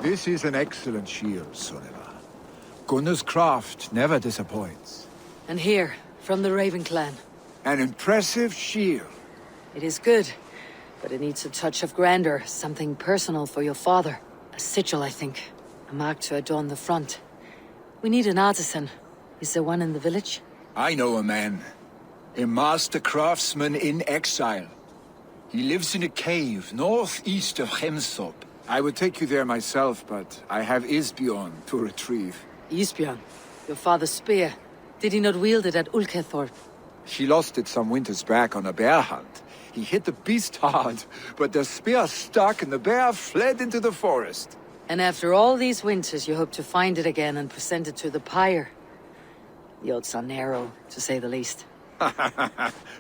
This is an excellent shield, Soneva. Gunnar's craft never disappoints. And here, from the Raven clan. An impressive shield. It is good, but it needs a touch of grandeur, something personal for your father. A sigil, I think. A mark to adorn the front. We need an artisan. Is there one in the village? I know a man. A master craftsman in exile. He lives in a cave northeast of Hemthorpe. I would take you there myself, but I have Isbjorn to retrieve. Isbjorn, your father's spear. Did he not wield it at Ulkethorpe? She lost it some winters back on a bear hunt. He hit the beast hard, but the spear stuck and the bear fled into the forest. And after all these winters, you hope to find it again and present it to the pyre. The odds are narrow, to say the least.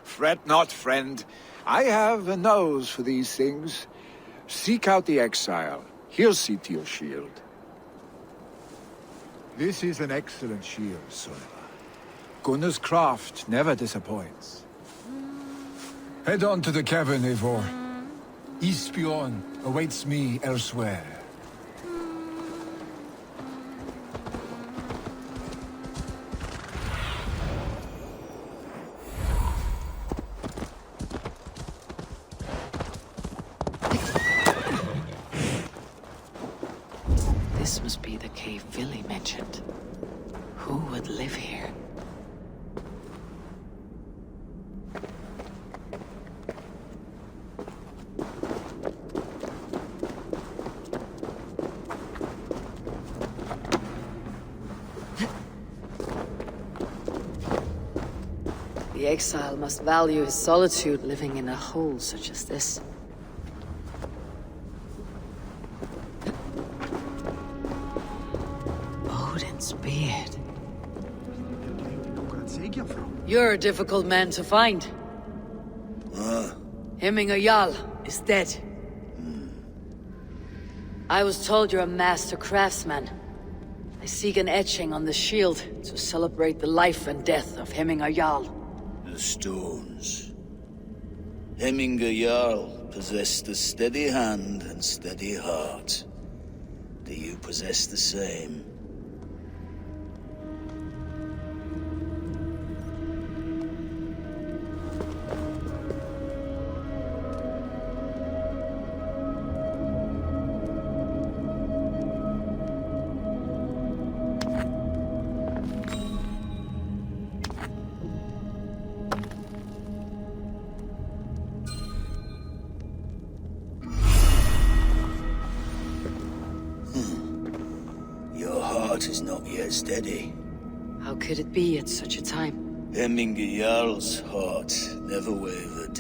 Fret not, friend. I have a nose for these things. Seek out the exile. He'll see to your shield. This is an excellent shield, Soneva. Gunnar's craft never disappoints. Head on to the cavern, Eivor. Isbjorn awaits me elsewhere. This must be the cave Vili mentioned. Who would live here? The exile must value his solitude living in a hole such as this. Odin's beard. You're a difficult man to find. Hemming Jarl is dead. I was told you're a master craftsman. I seek an etching on the shield to celebrate the life and death of Hemming Jarl. The stones. Hemming Jarl possessed a steady hand and steady heart. Do you possess the same? Is not yet steady. How could it be at such a time? Hemming Jarl's heart never wavered.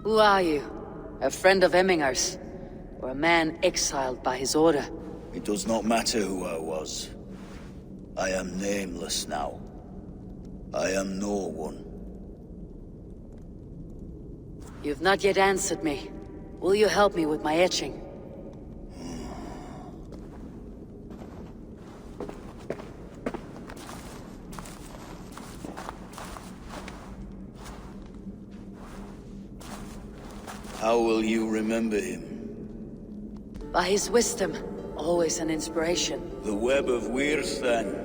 Who are you? A friend of Hemminger's? Or a man exiled by his order? It does not matter who I was. I am nameless now. I am no one. You've not yet answered me. Will you help me with my etching? How will you remember him? By his wisdom, always an inspiration. The web of Wirth, then.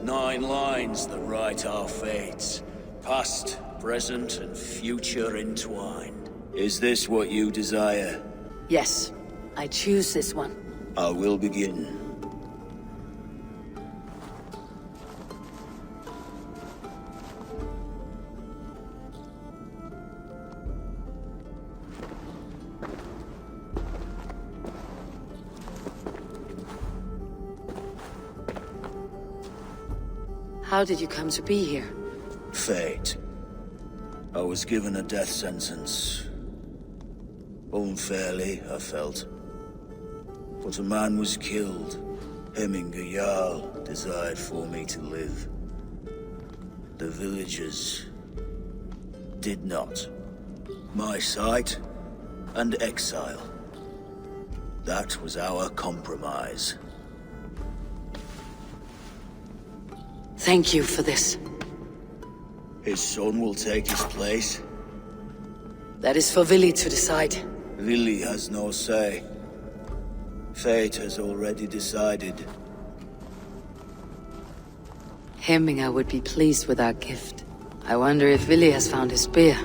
9 lines that write our fates. Past, present, and future entwined. Is this what you desire? Yes, I choose this one. I will begin. How did you come to be here? Fate. I was given a death sentence. Unfairly, I felt. But a man was killed. Hemming Jarl desired for me to live. The villagers did not. My sight and exile. That was our compromise. Thank you for this. His son will take his place. That is for Vili to decide. Vili has no say. Fate has already decided. Hemming would be pleased with our gift. I wonder if Vili has found his spear.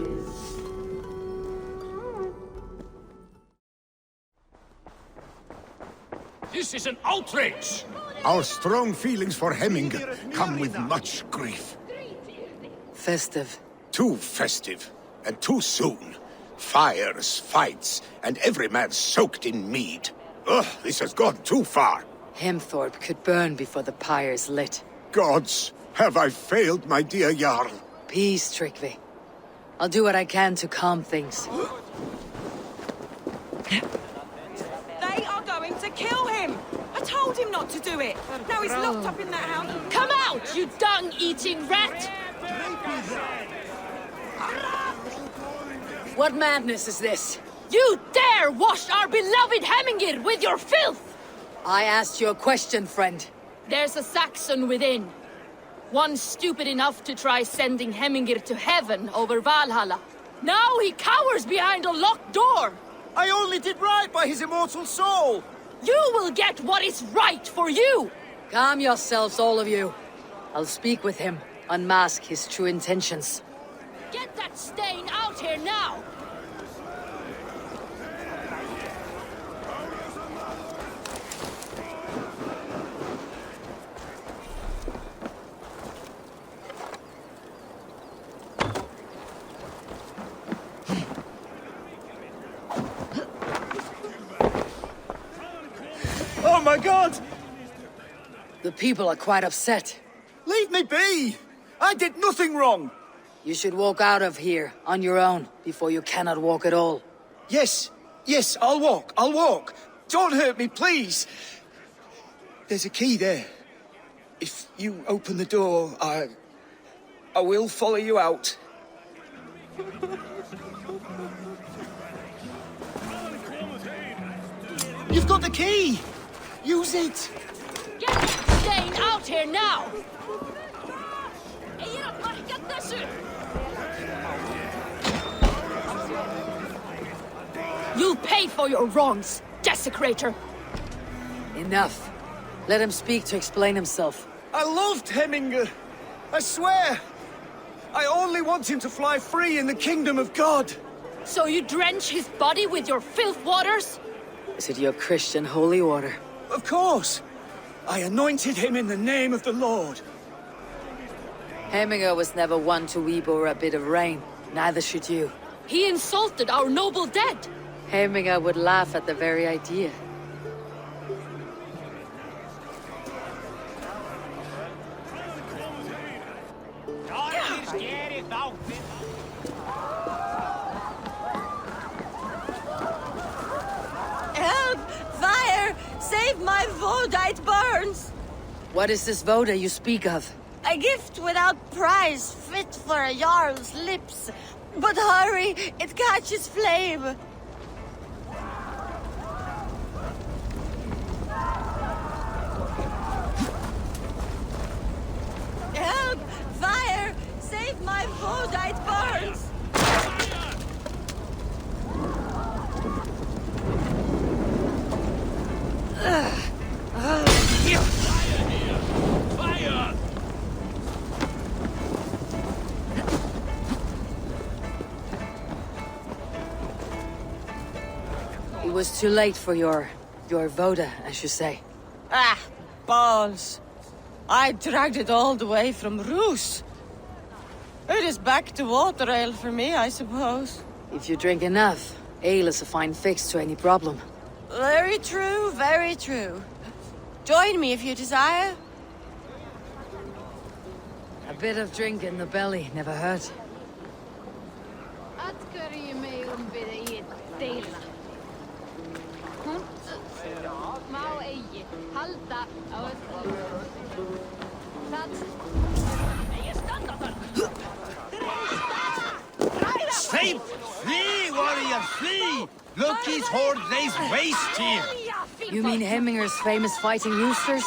This is an outrage! Our strong feelings for Hemming come with much grief. Festive. Too festive, and too soon. Fires, fights, and every man soaked in mead. Ugh, this has gone too far. Hemthorpe could burn before the pyre's lit. Gods, have I failed my dear Jarl? Peace, Tryggvi. I'll do what I can to calm things. They are going to kill him! I told him not to do it! Now he's locked up in that house. Come out, you dung-eating rat! What madness is this? You dare wash our beloved Hemmingr with your filth! I asked you a question, friend. There's a Saxon within. One stupid enough to try sending Hemmingr to heaven over Valhalla. Now he cowers behind a locked door! I only did right by his immortal soul! You will get what is right for you! Calm yourselves, all of you. I'll speak with him, unmask his true intentions. Get that stain out here now! Oh my god! The people are quite upset. Leave me be! I did nothing wrong! You should walk out of here on your own before you cannot walk at all. Yes, I'll walk. Don't hurt me, please! There's a key there. If you open the door, I will follow you out. You've got the key! Use it! Get that stain out here now! You'll pay for your wrongs, desecrator! Enough. Let him speak to explain himself. I loved Hemming. I swear. I only want him to fly free in the kingdom of God. So you drench his body with your filth waters? Is it your Christian holy order? Of course. I anointed him in the name of the Lord. Hemming was never one to weep over a bit of rain. Neither should you. He insulted our noble dead. Hemming would laugh at the very idea. Help! Fire! Save my Voda, it burns! What is this Voda you speak of? A gift without price, fit for a Jarl's lips. But hurry, it catches flame. Help! Fire! Save my Voda, it burns! It was too late for your Voda, as you say. Ah, balls. I dragged it all the way from Roos. It is back to water ale for me, I suppose. If you drink enough, ale is a fine fix to any problem. Very true, very true. Join me if you desire. A bit of drink in the belly never hurt. Save! Flee, warrior, flee! Look, his horde lays waste here! You mean Hemminger's famous fighting roosters?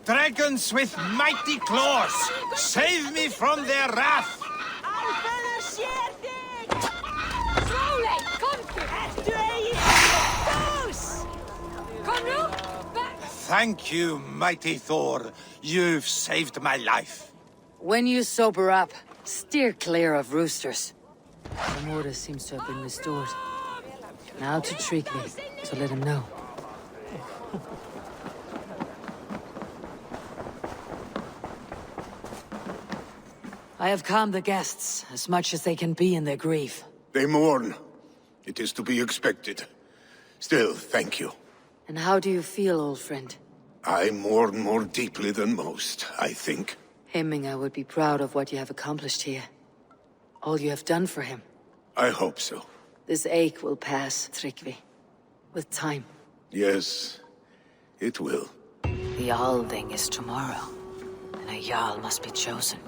Dragons with mighty claws! Save me from their wrath! Kom nu! Thank you, mighty Thor. You've saved my life. When you sober up, steer clear of roosters. The order seems to have been restored. Now to Tryggvi, to let him know. I have calmed the guests as much as they can be in their grief. They mourn. It is to be expected. Still, thank you. And how do you feel, old friend? I mourn more deeply than most, I think. Hemming, I would be proud of what you have accomplished here. All you have done for him. I hope so. This ache will pass, Tryggvi. With time. Yes, it will. The Alding is tomorrow, and a Jarl must be chosen.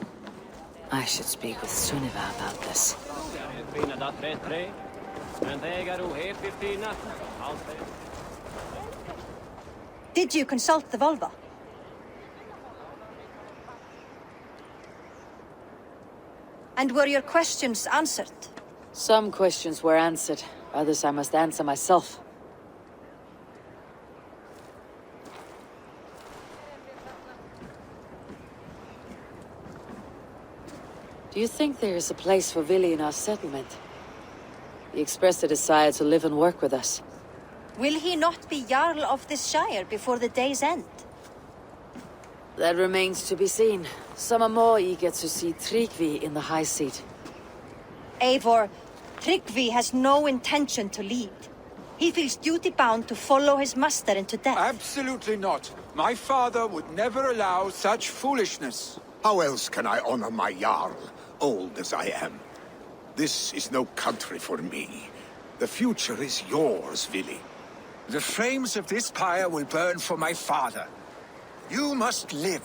I should speak with Sunniva about this. Did you consult the Volva? And were your questions answered? Some questions were answered, others I must answer myself. Do you think there is a place for Vili in our settlement? He expressed a desire to live and work with us. Will he not be Jarl of this shire before the day's end? That remains to be seen. Some are more eager to see Tryggvi in the high seat. Eivor, Tryggvi has no intention to lead. He feels duty-bound to follow his master into death. Absolutely not. My father would never allow such foolishness. How else can I honor my Jarl, old as I am? This is no country for me. The future is yours, Vili. The flames of this pyre will burn for my father. You must live.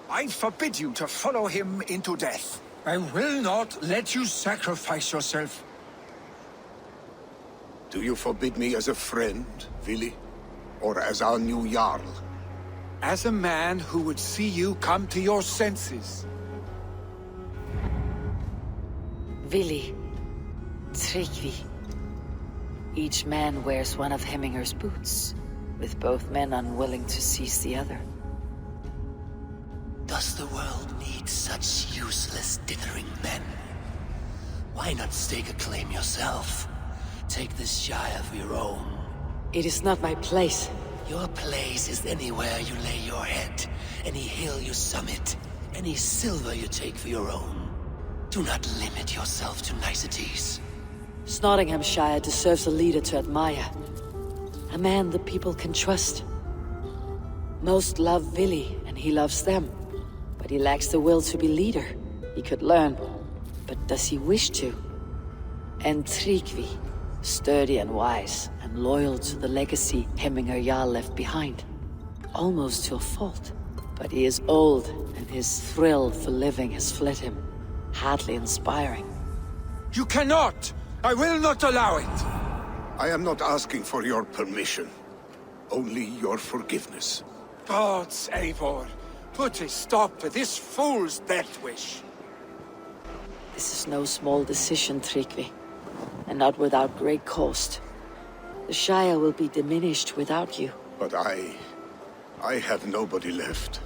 I forbid you to follow him into death. I will not let you sacrifice yourself. Do you forbid me as a friend, Vili? Or as our new Jarl? As a man who would see you come to your senses. Vili, Tryggvi. Each man wears one of Hemminger's boots, with both men unwilling to seize the other. Does the world need such useless, dithering men? Why not stake a claim yourself? Take this shire for your own. It is not my place. Your place is anywhere you lay your head, any hill you summit, any silver you take for your own. Do not limit yourself to niceties. Nottinghamshire deserves a leader to admire. A man the people can trust. Most love Vili, and he loves them. But he lacks the will to be leader. He could learn, but does he wish to? And Tryggvi, sturdy and wise, and loyal to the legacy Hemminger Jarl left behind. Almost to a fault. But he is old, and his thrill for living has fled him. Hardly inspiring. You cannot! I will not allow it! I am not asking for your permission. Only your forgiveness. Gods, Eivor, put a stop to this fool's death wish. This is no small decision, Tryggvi. And not without great cost. The Shire will be diminished without you. But I have nobody left.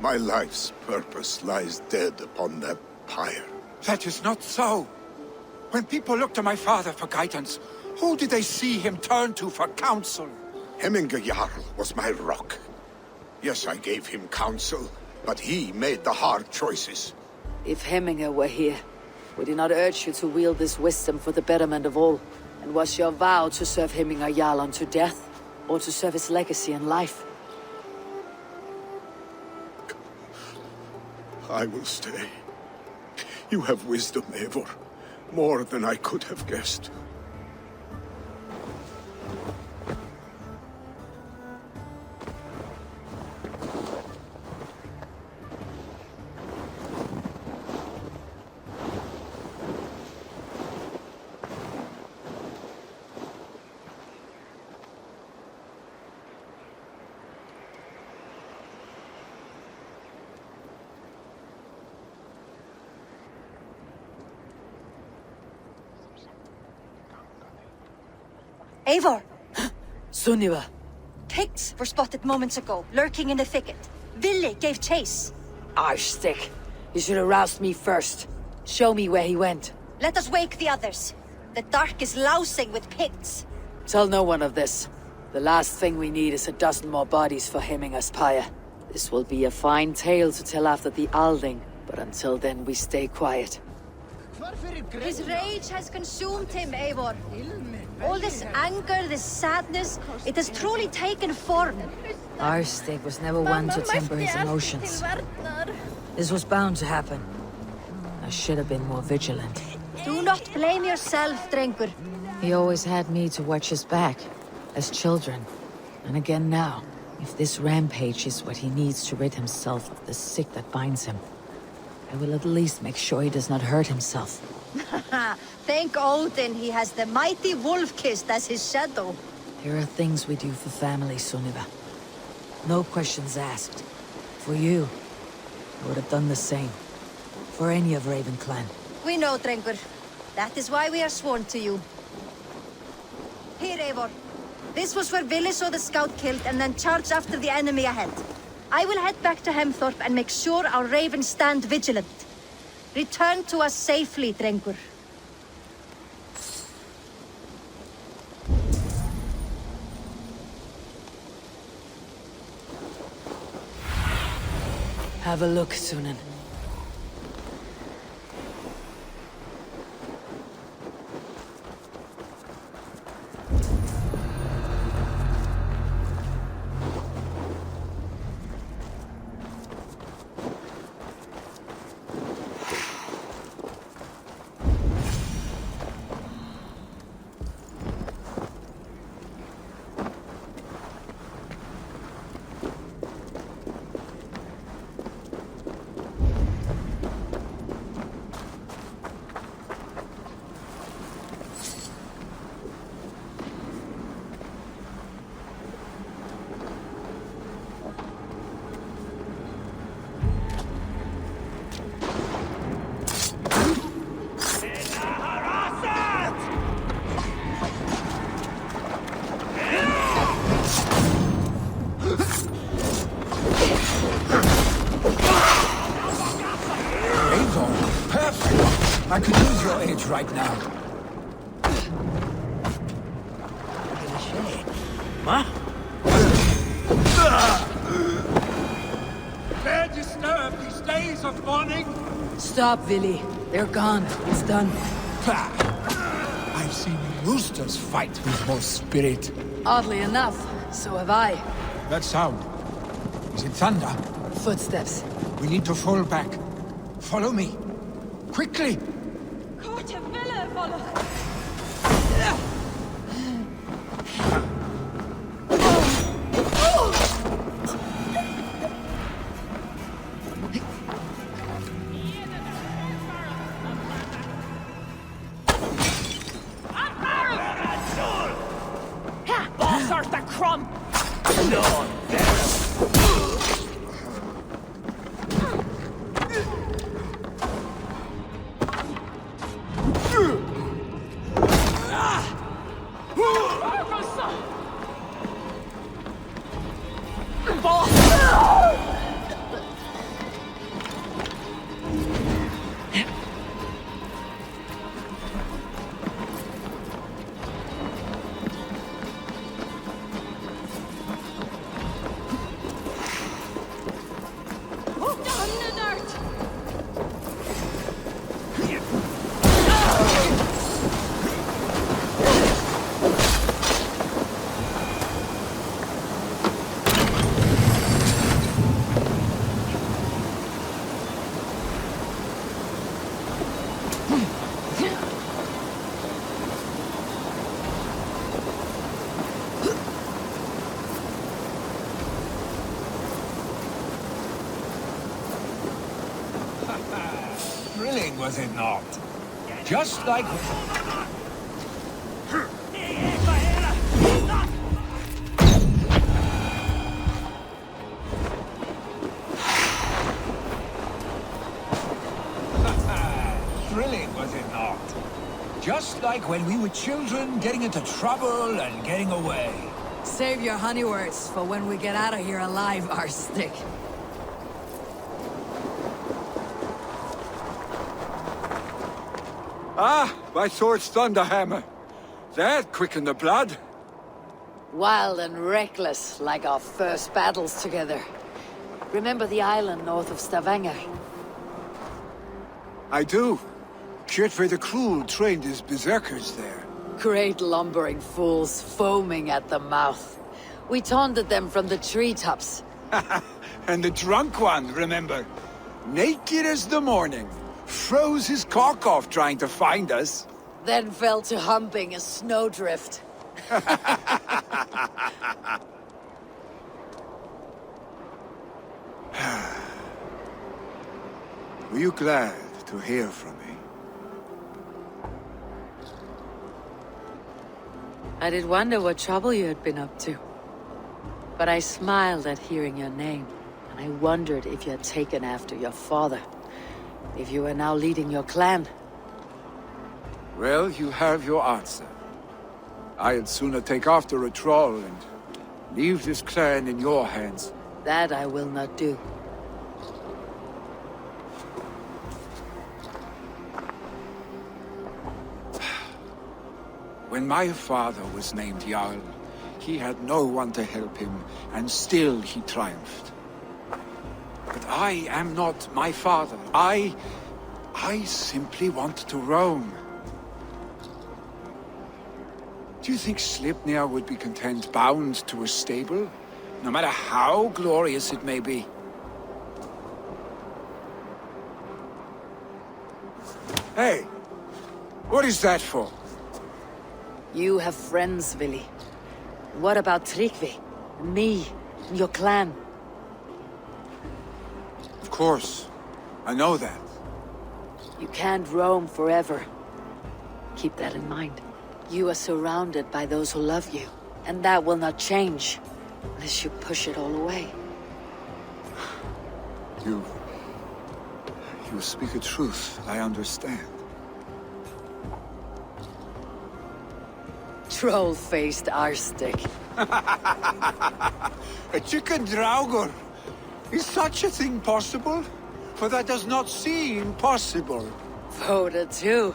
My life's purpose lies dead upon that pyre. That is not so. When people look to my father for guidance, who did they see him turn to for counsel? Hemminger Jarl was my rock. Yes, I gave him counsel, but he made the hard choices. If Hemminger were here, would he not urge you to wield this wisdom for the betterment of all? And was your vow to serve Hemminger Jarl unto death, or to serve his legacy in life? I will stay. You have wisdom, Eivor. More than I could have guessed. Eivor! Sunniva! Picts were spotted moments ago, lurking in the thicket. Vili gave chase. Arshstick. You should have roused me first. Show me where he went. Let us wake the others. The dark is lousing with Picts. Tell no one of this. The last thing we need is a dozen more bodies for Hemming Aspire. This will be a fine tale to tell after the Alding, but until then we stay quiet. His rage has consumed him, Eivor. All this anger, this sadness, it has truly taken form. Arshstick was never one to temper his emotions. This was bound to happen. I should have been more vigilant. Do not blame yourself, Drengur. He always had me to watch his back, as children. And again now, if this rampage is what he needs to rid himself of the sick that binds him, I will at least make sure he does not hurt himself. Thank Odin he has the mighty Wolf-Kissed as his shadow. There are things we do for family, Sunniva. No questions asked. For you, I would have done the same. For any of Raven Clan. We know, Drengur. That is why we are sworn to you. Here, Eivor. This was where Vili saw the scout killed and then charged after the enemy ahead. I will head back to Hemthorpe and make sure our ravens stand vigilant. Return to us safely, Drengur. Have a look, Sunan. I could use your aid right now. Fair disturb these days of mourning? Stop, Vili. They're gone. It's done. I've seen roosters fight with more spirit. Oddly enough, so have I. That sound. Is it thunder? Footsteps. We need to fall back. Follow me. Quickly! Thrilling, was it not? Just like... Thrilling, was it not? Just like when we were children, getting into trouble and getting away. Save your honey words for when we get out of here alive, our stick. Ah, my sword's thunderhammer. That quickened the blood. Wild and reckless, like our first battles together. Remember the island north of Stavanger? I do. Kjotve the Cruel trained his berserkers there. Great lumbering fools, foaming at the mouth. We taunted them from the treetops. And the drunk one, remember? Naked as the morning. Froze his cock off trying to find us. Then fell to humping a snowdrift. Were you glad to hear from me? I did wonder what trouble you had been up to. But I smiled at hearing your name, and I wondered if you had taken after your father. If you were now leading your clan. Well, you have your answer. I'd sooner take after a troll and leave this clan in your hands. That I will not do. When my father was named Jarl, he had no one to help him, and still he triumphed. But I am not my father. I simply want to roam. Do you think Sleipnir would be content bound to a stable, no matter how glorious it may be? Hey, what is that for? You have friends, Vili. What about Tryggvi? Me? And your clan? Of course. I know that. You can't roam forever. Keep that in mind. You are surrounded by those who love you, and that will not change unless you push it all away. You speak a truth, I understand. Troll-faced arstick. A chicken draugur! Is such a thing possible? For that does not seem possible. Voda too.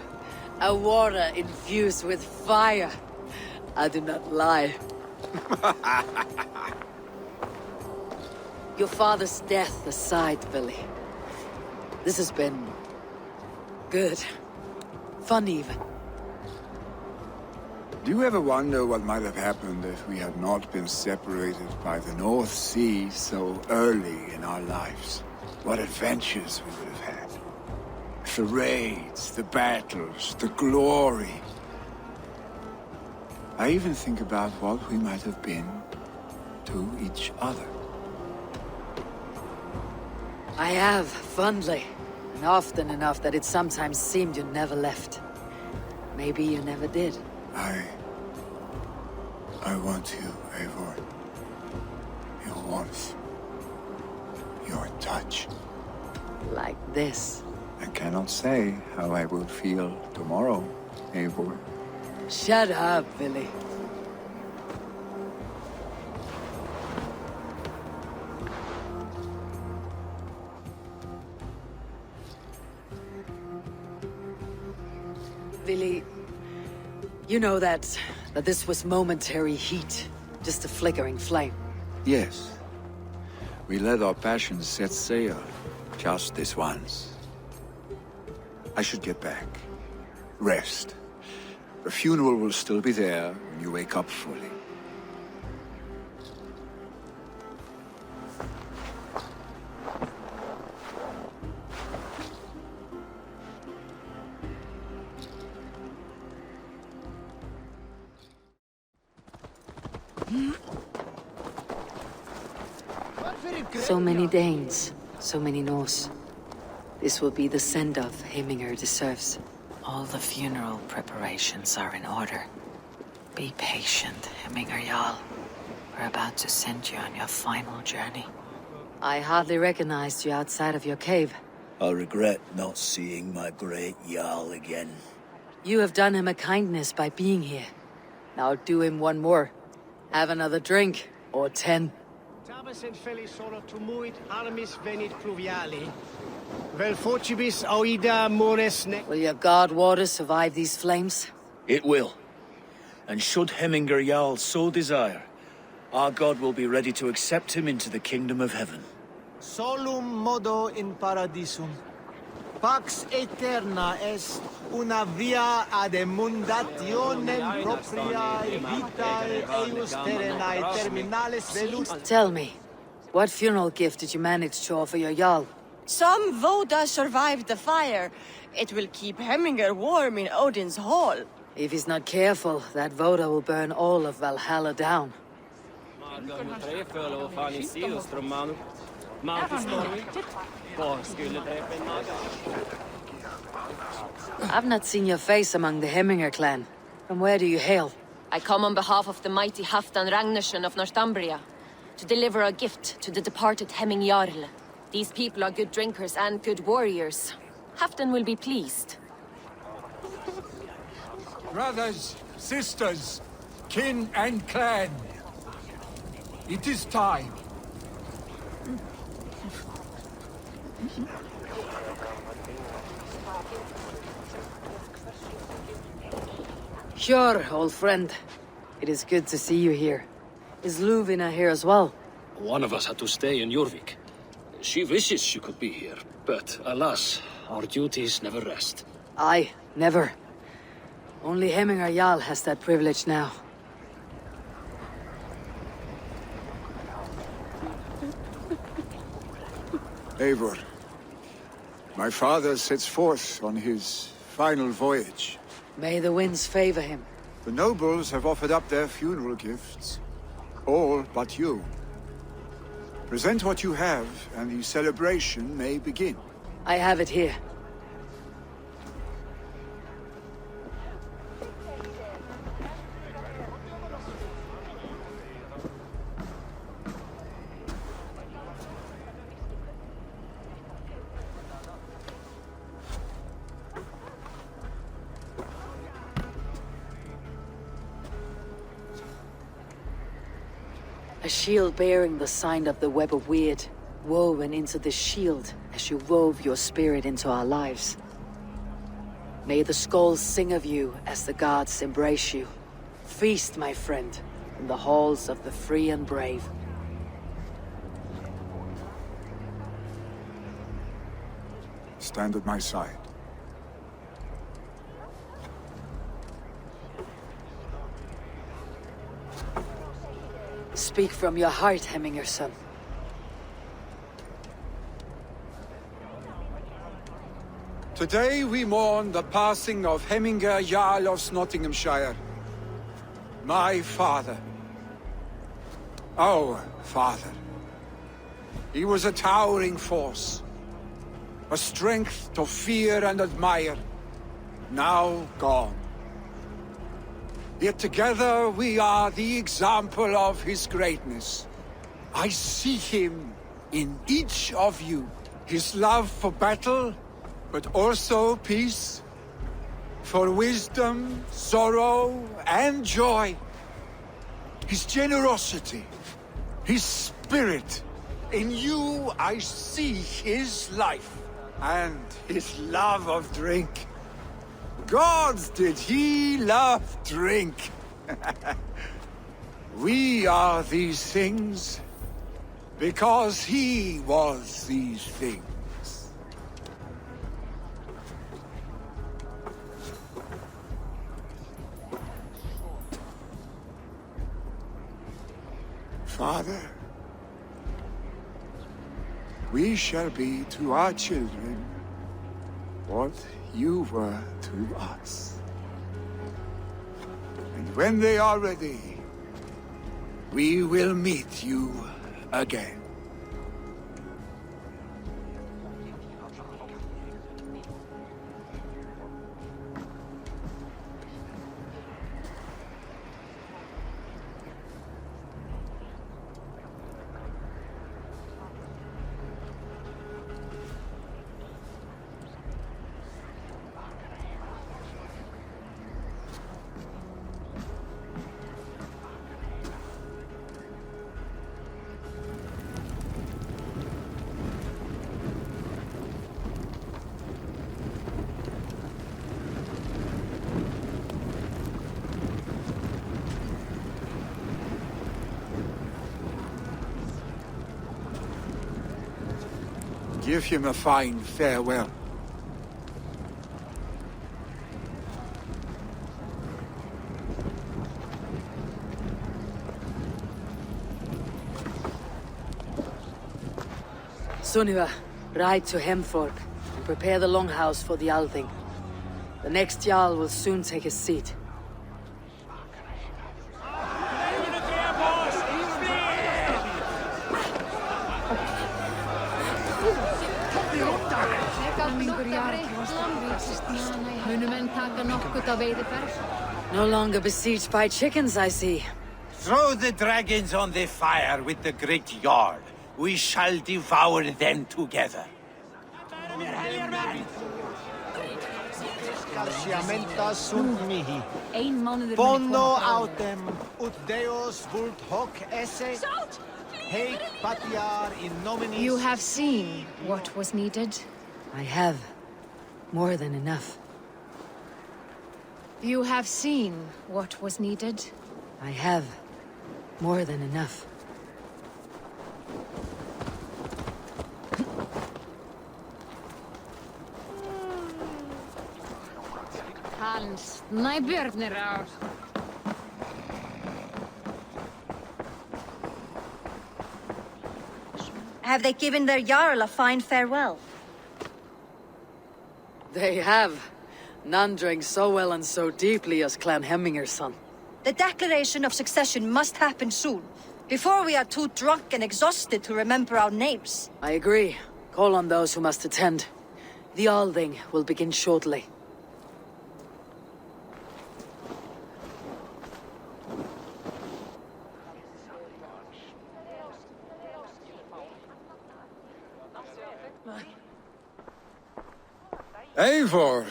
A water infused with fire. I do not lie. Your father's death aside, Vili. This has been... good. Fun even. Do you ever wonder what might have happened if we had not been separated by the North Sea so early in our lives? What adventures we would have had. The raids, the battles, the glory. I even think about what we might have been to each other. I have, fondly. And often enough that it sometimes seemed you never left. Maybe you never did. I want you, Eivor. Your warmth. Your touch. Like this. I cannot say how I will feel tomorrow, Eivor. Shut up, Vili. Vili, you know that this was momentary heat, just a flickering flame. Yes. We let our passions set sail, just this once. I should get back. Rest. The funeral will still be there when you wake up fully. So many Danes, so many Norse. This will be the send-off Hemminger deserves. All the funeral preparations are in order. Be patient, Hemminger Jarl. We're about to send you on your final journey. I hardly recognized you outside of your cave. I regret not seeing my great Jarl again. You have done him a kindness by being here. Now do him one more. Have another drink, or 10. Tabas et felisoro tumuit armis venit pluviali. Vel fortibus auida mores ne... Will your god waters survive these flames? It will. And should Hemminger Jarl so desire, our god will be ready to accept him into the kingdom of heaven. Solum modo in paradisum. Pax eterna est una via ad emundationem propriae vitae eius terrenae terminales velus. Tell me, what funeral gift did you manage to offer your Jarl? Some Voda survived the fire. It will keep Hemminger warm in Odin's hall. If he's not careful, that Voda will burn all of Valhalla down. I've not seen your face among the Hemminger clan. From where do you hail? I come on behalf of the mighty Halfdan Ragnarsson of Northumbria to deliver a gift to the departed Hemming Jarl. These people are good drinkers and good warriors. Halfdan will be pleased. Brothers, sisters, kin and clan. It is time. Sure, old friend. It is good to see you here. Is Luvina here as well? One of us had to stay in Jorvik. She wishes she could be here, but alas, our duties never rest. Aye, never. Only Hemminger Jarl has that privilege now. Eivor, my father sets forth on his final voyage. May the winds favor him. The nobles have offered up their funeral gifts. All but you. Present what you have, and the celebration may begin. I have it here. A shield bearing the sign of the Web of Weird, woven into the shield as you wove your spirit into our lives. May the skulls sing of you as the gods embrace you. Feast, my friend, in the halls of the free and brave. Stand at my side. Speak from your heart, Hemminger son. Today we mourn the passing of Hemminger Jarl of Nottinghamshire. My father. Our father. He was a towering force. A strength to fear and admire. Now gone. Yet together we are the example of his greatness. I see him in each of you. His love for battle, but also peace. For wisdom, sorrow, and joy. His generosity, his spirit. In you I see his life, and his love of drink. Gods, did he love drink! We are these things because he was these things. Father, we shall be to our children what you were to us. And when they are ready, we will meet you again. Give him a fine farewell. Sunniva, ride to Hemthorpe and prepare the longhouse for the Althing. The next Jarl will soon take his seat. No longer besieged by chickens, I see. Throw the dragons on the fire with the great Jarl. We shall devour them together. Bono autem, ut Deus vult hoc esse, haec patiar in nomine... You have seen what was needed. I have. More than enough. You have seen what was needed. I have. More than enough. Hans, nej björnera. Have they given their Jarl a fine farewell? They have. None drank so well and so deeply as Clan Hemminger's son. The declaration of succession must happen soon, before we are too drunk and exhausted to remember our names. I agree. Call on those who must attend. The Althing will begin shortly. Eivor!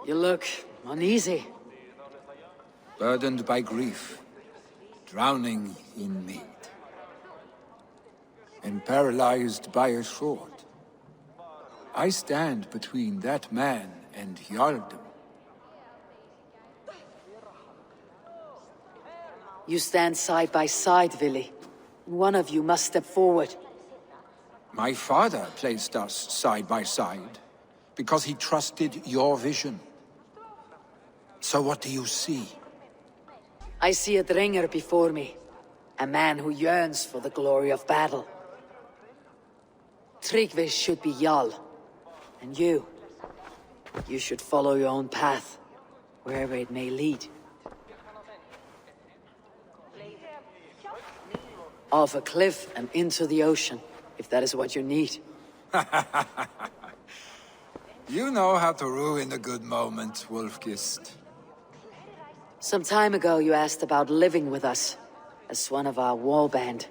You look uneasy. Burdened by grief, drowning in mead, and paralyzed by a sword. I stand between that man and Jarldom. You stand side by side, Vili. One of you must step forward. My father placed us side by side because he trusted your vision. So what do you see? I see a Dringer before me. A man who yearns for the glory of battle. Tryggvi should be Jarl. And you should follow your own path, wherever it may lead. Off a cliff and into the ocean, if that is what you need. You know how to ruin a good moment, Wolfgist. Some time ago you asked about living with us, as one of our war band.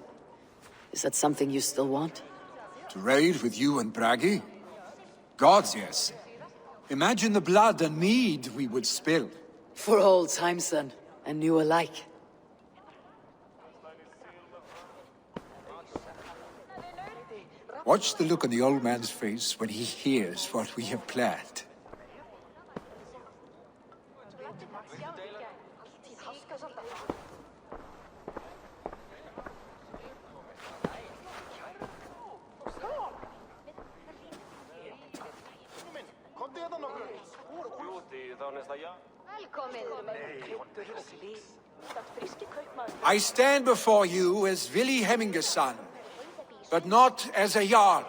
Is that something you still want? To raid with you and Bragi? Gods, yes. Imagine the blood and mead we would spill. For old times then, and new alike. Watch the look on the old man's face when he hears what we have planned. I stand before you as Vili Hemminger's son, but not as a Jarl.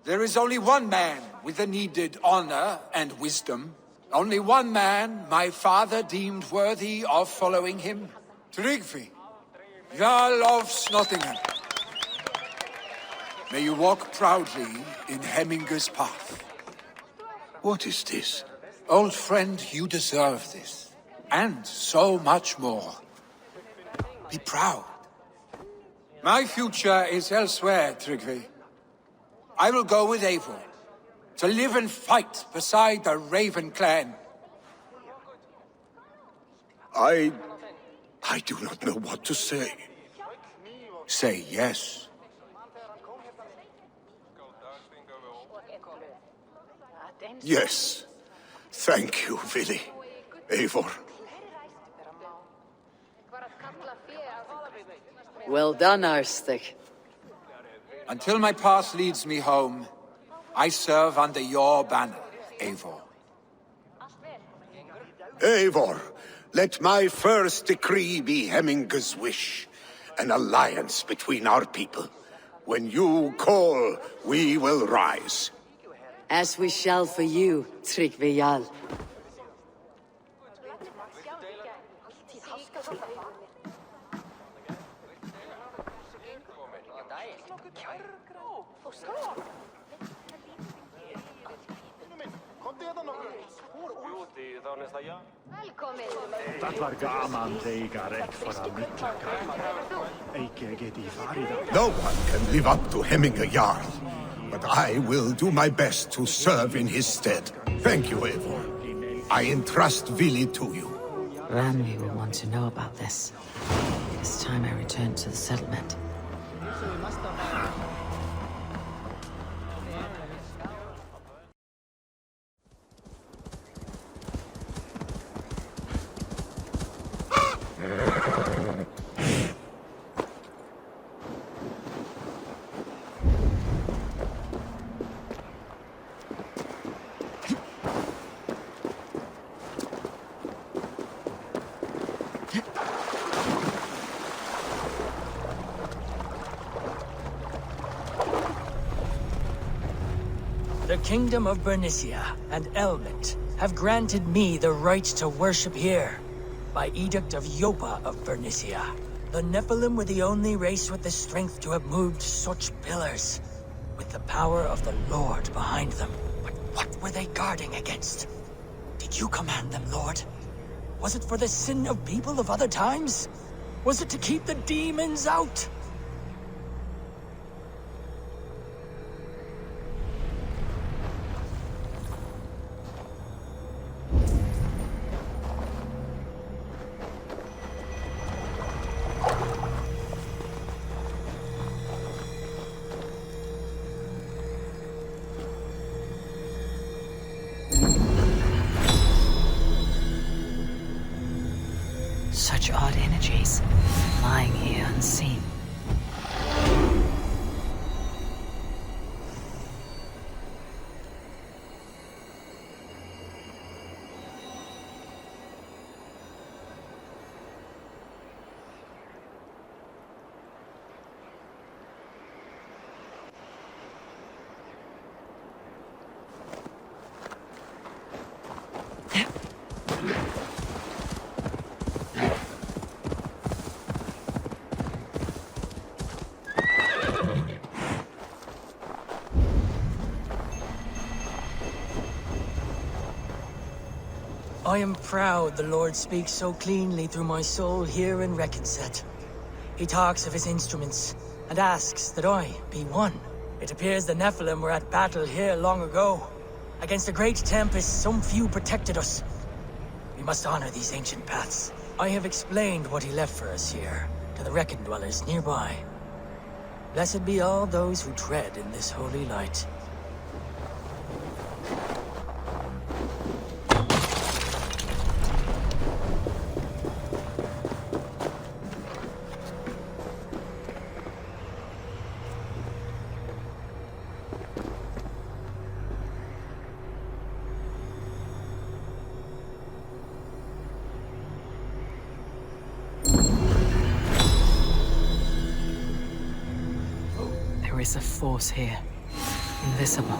There is only one man with the needed honor and wisdom. Only one man my father deemed worthy of following him. Tryggvi, Jarl of Snottingham. May you walk proudly in Hemminger's path. What is this? Old friend, you deserve this. And so much more. Be proud. My future is elsewhere, Tryggvi. I will go with Eivor, to live and fight beside the Raven clan. I do not know what to say. Say yes. Yes. Thank you, Vili. Eivor. Well done, Arstick. Until my path leads me home, I serve under your banner, Eivor. Eivor, let my first decree be Hemminger's wish. An alliance between our people. When you call, we will rise. As we shall for you, Tryggvi Jarl. Dat var gaman deigar ett för att mittlaka. Eike geti farida. No one can live up to Hemminger Jarl, but I will do my best to serve in his stead. Thank you, Eivor. I entrust Vili to you. Randvi will want to know about this. It's time I return to the settlement. The Kingdom of Bernicia and Elmet have granted me the right to worship here, by edict of Yopa of Bernicia. The Nephilim were the only race with the strength to have moved such pillars, with the power of the Lord behind them. But what were they guarding against? Did you command them, Lord? Was it for the sin of people of other times? Was it to keep the demons out? Such odd energies, lying here unseen. I am proud the Lord speaks so cleanly through my soul here in Reckonset. He talks of his instruments, and asks that I be one. It appears the Nephilim were at battle here long ago. Against a great tempest, some few protected us. We must honor these ancient paths. I have explained what he left for us here, to the Reckon dwellers nearby. Blessed be all those who tread in this holy light. There is a force here, invisible.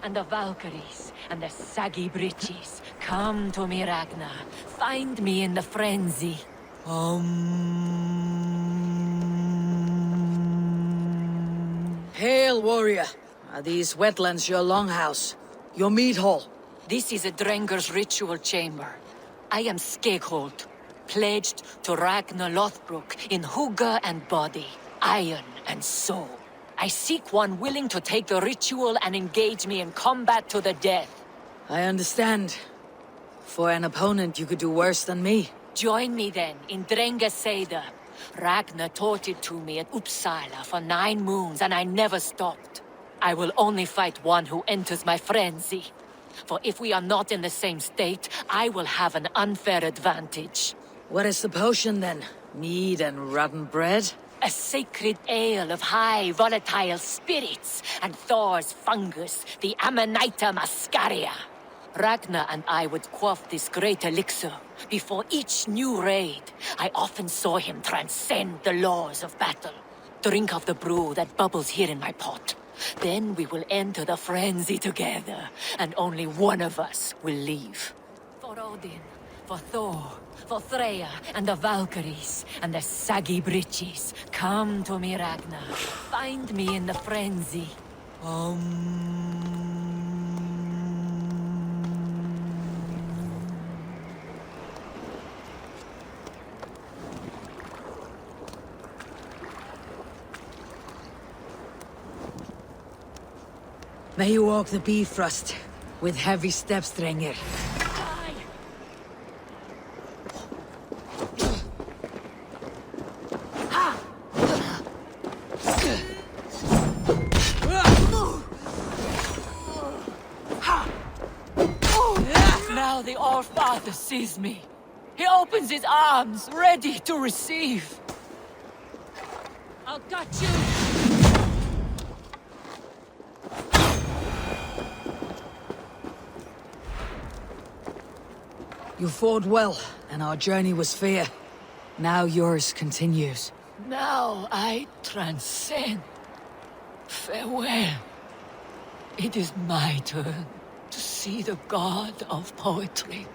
And the Valkyries, and the saggy breeches. Come to me, Ragnar. Find me in the frenzy. Hail, warrior! Are these wetlands your longhouse? Your meat hall? This is a Drenger's ritual chamber. I am Skeghold, pledged to Ragnar Lothbrok in hugger and body, iron and soul. I seek one willing to take the ritual and engage me in combat to the death. I understand. For an opponent, you could do worse than me. Join me then in Drenga Seder. Ragnar taught it to me at Uppsala for 9 moons, and I never stopped. I will only fight one who enters my frenzy. For if we are not in the same state, I will have an unfair advantage. What is the potion, then? Mead and rotten bread? A sacred ale of high volatile spirits, and Thor's fungus, the Amanita muscaria. Ragnar and I would quaff this great elixir. Before each new raid, I often saw him transcend the laws of battle. Drink of the brew that bubbles here in my pot. Then we will enter the frenzy together, and only one of us will leave. For Odin, for Thor, for Freya, and the Valkyries, and the saggy breeches, come to me, Ragnar. Find me in the frenzy. May you walk the Bifrost with heavy steps, Drenger. Now the All-Father sees me. He opens his arms, ready to receive. I'll got you! You fought well, and our journey was fair. Now yours continues. Now I transcend. Farewell. It is my turn to see the god of poetry.